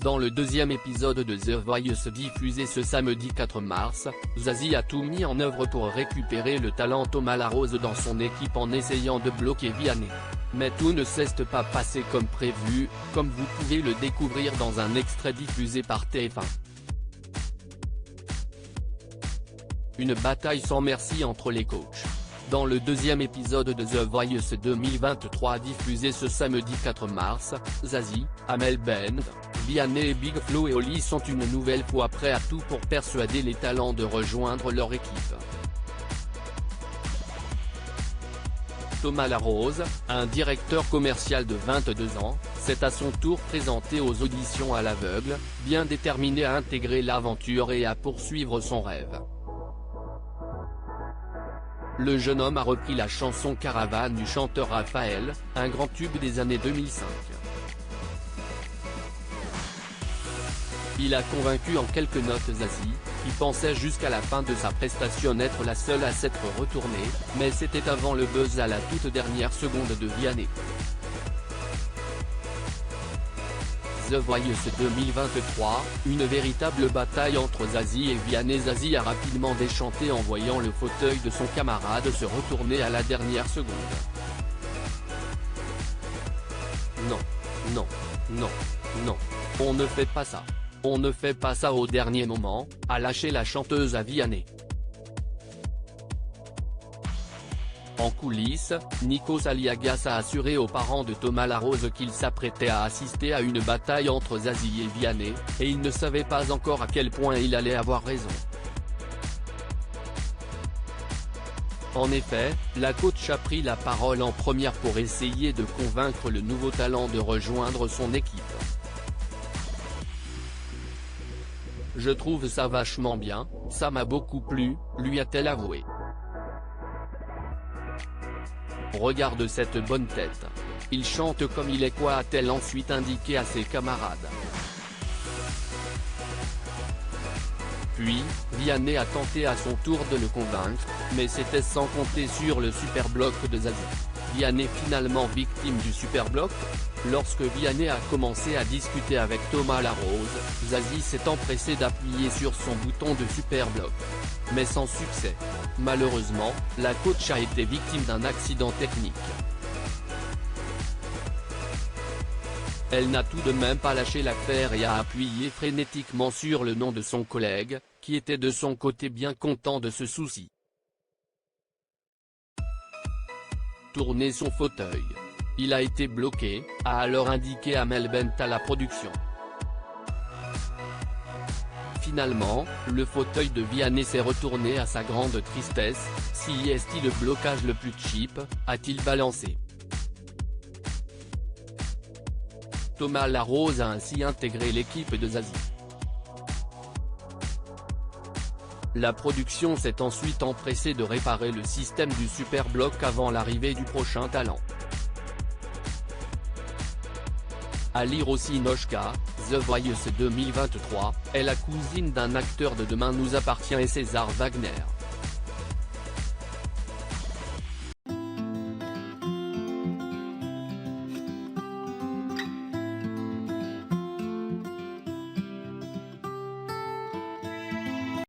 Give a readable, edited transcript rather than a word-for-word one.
Dans le deuxième épisode de The Voice diffusé ce samedi 4 mars, Zazie a tout mis en œuvre pour récupérer le talent Thomas Larose dans son équipe en essayant de bloquer Vianney. Mais tout ne s'est pas passé comme prévu, comme vous pouvez le découvrir dans un extrait diffusé par TF1. Une bataille sans merci entre les coachs. Dans le deuxième épisode de The Voice 2023 diffusé ce samedi 4 mars, Zazie, Amel Bent, Vianney et Big Flo et Oli sont une nouvelle fois prêts à tout pour persuader les talents de rejoindre leur équipe. Thomas Larose, un directeur commercial de 22 ans, s'est à son tour présenté aux auditions à l'aveugle, bien déterminé à intégrer l'aventure et à poursuivre son rêve. Le jeune homme a repris la chanson Caravane du chanteur Raphaël, un grand tube des années 2005. Il a convaincu en quelques notes Zazie, qui pensait jusqu'à la fin de sa prestation être la seule à s'être retournée, mais c'était avant le buzz à la toute dernière seconde de Vianney. The Voice 2023, une véritable bataille entre Zazie et Vianney. Zazie a rapidement déchanté en voyant le fauteuil de son camarade se retourner à la dernière seconde. Non, non, non, non, on ne fait pas ça. On ne fait pas ça au dernier moment, a lâché la chanteuse à Vianney. En coulisses, Nikos Aliagas a assuré aux parents de Thomas Larose qu'il s'apprêtait à assister à une bataille entre Zazie et Vianney, et il ne savait pas encore à quel point il allait avoir raison. En effet, la coach a pris la parole en première pour essayer de convaincre le nouveau talent de rejoindre son équipe. Je trouve ça vachement bien, ça m'a beaucoup plu, lui a-t-elle avoué. Regarde cette bonne tête. Il chante comme il est quoi, a-t-elle ensuite indiqué à ses camarades. Puis, Vianney a tenté à son tour de le convaincre, mais c'était sans compter sur le superbloc de Zazie. Vianney finalement victime du superbloc. Lorsque Vianney a commencé à discuter avec Thomas Larose, Zazie s'est empressé d'appuyer sur son bouton de superbloc. Mais sans succès. Malheureusement, la coach a été victime d'un accident technique. Elle n'a tout de même pas lâché l'affaire et a appuyé frénétiquement sur le nom de son collègue, qui était de son côté bien content de ce souci. Tourner son fauteuil. Il a été bloqué, a alors indiqué Amel Bent à la production. Finalement, le fauteuil de Vianney s'est retourné à sa grande tristesse. Si est-il le blocage le plus cheap, a-t-il balancé. Thomas Larose a ainsi intégré l'équipe de Zazie. La production s'est ensuite empressée de réparer le système du superbloc avant l'arrivée du prochain talent. À lire aussi Noshka, The Voice 2023, est la cousine d'un acteur de Demain nous appartient et César Wagner.